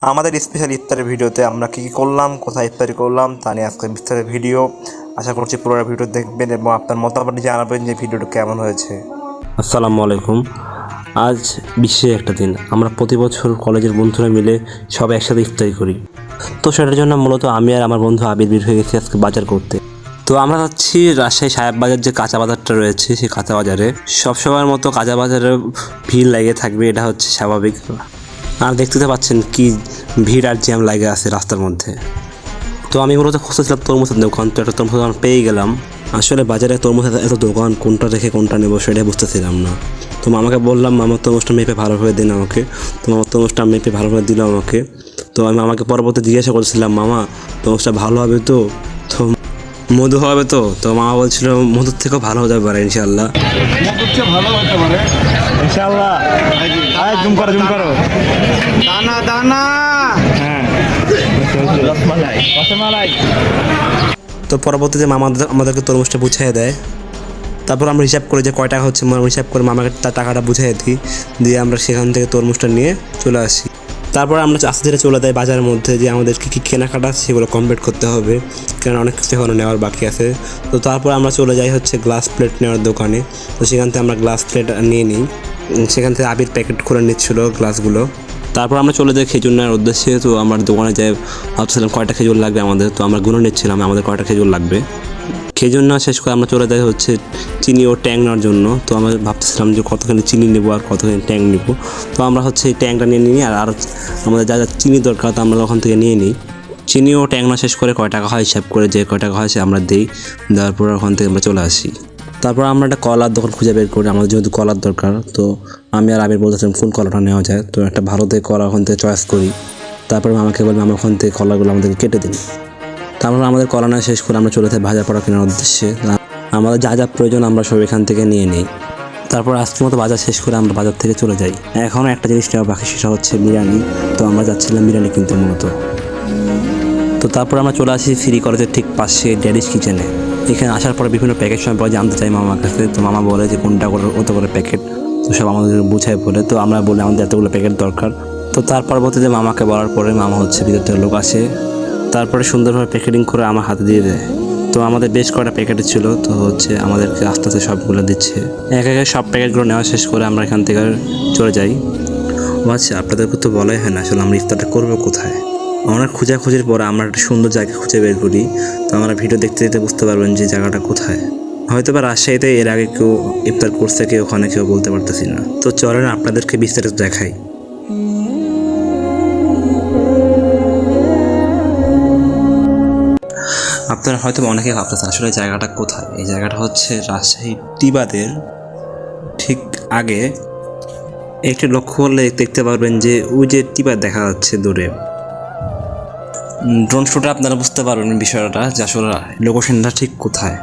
আমাদের স্পেশাল ইফতারের ভিডিওতে আমরা কী করলাম, কোথায় ইফতারি করলাম তা নিয়ে আজকে বিস্তারিত ভিডিও। আশা করছি পুরো ভিডিও দেখবেন এবং আপনার মতামত জানাবেন যে ভিডিওটা কেমন হয়েছে। আসসালামু আলাইকুম। আজ বিশেষ একটা দিন। আমরা প্রতি বছর কলেজের বন্ধুরা মিলে সবাই একসাথে ইফতারি করি। তো সেটার জন্য মূলত আমি আর আমার বন্ধু আবির বের হয়ে গেছি আজকে বাজার করতে। তো আমরা যাচ্ছি রাজশাহী সাহেব বাজার, যে কাঁচা বাজারটা রয়েছে সেই কাঁচা বাজারে। সবসময়ের মতো কাঁচা বাজারে ভিড় লেগে থাকবে, এটা হচ্ছে স্বাভাবিক। আর দেখতে তো পাচ্ছেন কি ভিড় আর জ্যাম লাগে আছে রাস্তার মধ্যে। তো আমি মূলত খুঁজতেছিলাম তরমুজের দোকান, তো একটা তরমুজ দোকান পেয়ে গেলাম। আসলে বাজারে তরমুজ এত দোকান, কোনটা রেখে কোনটা নেবো সেটাই বুঝতেছিলাম না। তো মামাকে বললাম, মামার তরমুজটা মেপে ভালোভাবে দিন আমাকে। তো মামার তরমুজটা মেপে ভালোভাবে দিল আমাকে। তো আমি মামাকে পরবর্তী জিজ্ঞাসা করছিলাম, মামা তরমুজটা ভালো হবে তো? তো মধু হবে তো? তো মামা বলছিল মধুর থেকেও ভালো হতে পারে ইনশাল্লাহ। ভালো হতে পারে ইনশাআল্লাহ। জুম করো দানা দানা। হ্যাঁ, রসমালাই। তো পরবর্তীতে মামা আমাদেরকে তরমুজটা বুঝিয়ে দেয়। তারপর আমরা হিসাব করি যে কয় টাকা হচ্ছে, হিসাব করে মামাকে তার টাকাটা বুঝিয়ে দিই, দিয়ে আমরা সেখান থেকে তরমুজটা নিয়ে চলে আসি। তারপর আমরা আস্তে ধীরে চলে যাই বাজারের মধ্যে, যে আমাদের কী কেনাকাটা সেগুলো কমপ্লিট করতে হবে, কারণ অনেক কিছু এখনো নেওয়ার বাকি আছে। তো তারপর আমরা চলে যাই হচ্ছে গ্লাস প্লেট নেওয়ার দোকানে। তো সেখান থেকে আমরা গ্লাস প্লেট নিয়ে নিই। সেখান থেকে আবির প্যাকেট করে নিচ্ছিলো গ্লাসগুলো। তারপর আমরা চলে যাই খেজুর নেওয়ার উদ্দেশ্যে। তো আমার দোকানে যাই, ভাবছিলাম কয়টা খেজুর লাগবে আমাদের। তো আমরা গুনে নিচ্ছিলাম আমাদের কয়টা খেজুর লাগবে। খেজুর নেওয়া শেষ করে আমরা চলে যাই হচ্ছে চিনি ও ট্যাং নেওয়ার জন্য। তো আমরা ভাবতেছিলাম যে কতখানি চিনি নেবো আর কতখানি ট্যাং নেবো। তো আমরা হচ্ছে এই ট্যাংটা নিয়ে নিই, আর আমাদের যা যা চিনি দরকার তো আমরা ওখান থেকে নিয়ে নিই। চিনি ও ট্যাং নেওয়া শেষ করে কয় টাকা হয় হিসাব করে, যে কয় টাকা হয় সে আমরা দিই, দেওয়ার পর ওখান থেকে আমরা চলে আসি। তারপর আমরা একটা কলার দোকান খুঁজে বের করি, আমাদের যেহেতু কলার দরকার। তো আমি আর আবির বলতেছিলাম কোন কলাটা নেওয়া যায়। তো একটা ভালো থেকে কলা ওখান থেকে চয়েস করি। তারপর আমাকে বললাম আমরা ওখান থেকে কলাগুলো আমাদেরকে কেটে দিন। তারপর আমাদের কলা নেওয়া শেষ করে আমরা চলে যাই ভাজা পড়া কেনার উদ্দেশ্যে। আমাদের যা যা প্রয়োজন আমরা সব এখান থেকে নিয়ে নিই। তারপর আজকের মতো বাজার শেষ করে আমরা বাজার থেকে চলে যাই। এখনও একটা জিনিস নেওয়া বাকি, সেটা হচ্ছে বিরিয়ানি। তো আমরা যাচ্ছিলাম বিরিয়ানি কিনতে মূলত। তো তারপর আমরা চলে আসি ফ্রি কলেজের ঠিক পাশে ড্যাডিস কিচেনে। এখানে আসার পরে বিভিন্ন প্যাকেট সম্পর্কে জানতে চাই মামার কাছে। তো মামা বলে যে কোনটা করে অত করে প্যাকেট, তো সব আমাদের বুঝাই বলে। তো আমরা বলি আমাদের এতগুলো প্যাকেট দরকার। তো তার পরবর্তীতে মামাকে বলার পরে মামা হচ্ছে ভিতর থেকে লোক আসে, তারপরে সুন্দরভাবে প্যাকেটিং করে আমার হাতে দিয়ে দেয়। তো আমাদের বেশ কটা প্যাকেট ছিল, তো হচ্ছে আমাদেরকে আস্তে আস্তে সবগুলো দিচ্ছে। এক একে সব প্যাকেটগুলো নেওয়া শেষ করে আমরা এখান থেকে চলে যাই। ও আচ্ছা, আপনাদেরকে তো বলাই হয় না আসলে আমরা ইফতারটা করবো কোথায়। অনেক খোঁজাখুঁজির পরে আমরা একটা সুন্দর জায়গা খুঁজে বের করি। তো আমরা ভিডিও দেখতে দেখতে বুঝতে পারবেন যে জায়গাটা কোথায়। হয়তো বা রাজশাহীতে এর আগে কেউ ইফতার করছে, কেউ ওখানে কেউ বলতে পারতেছি না। তো চলেন আপনাদেরকে বিস্তারিত দেখাই। আপনারা হয়তো অনেকে ভাবতেছেন আসলে জায়গাটা কোথায়। এই জায়গাটা হচ্ছে রাজশাহী টিবাদের ঠিক আগে। একটু লক্ষ্য করলে দেখতে পারবেন যে ওই যে টিবাদ দেখা যাচ্ছে দূরে। ড্রোন শুটে আপনারা বুঝতে পারবেন বিষয়টা যে আসলে লোকেশনটা ঠিক কোথায়।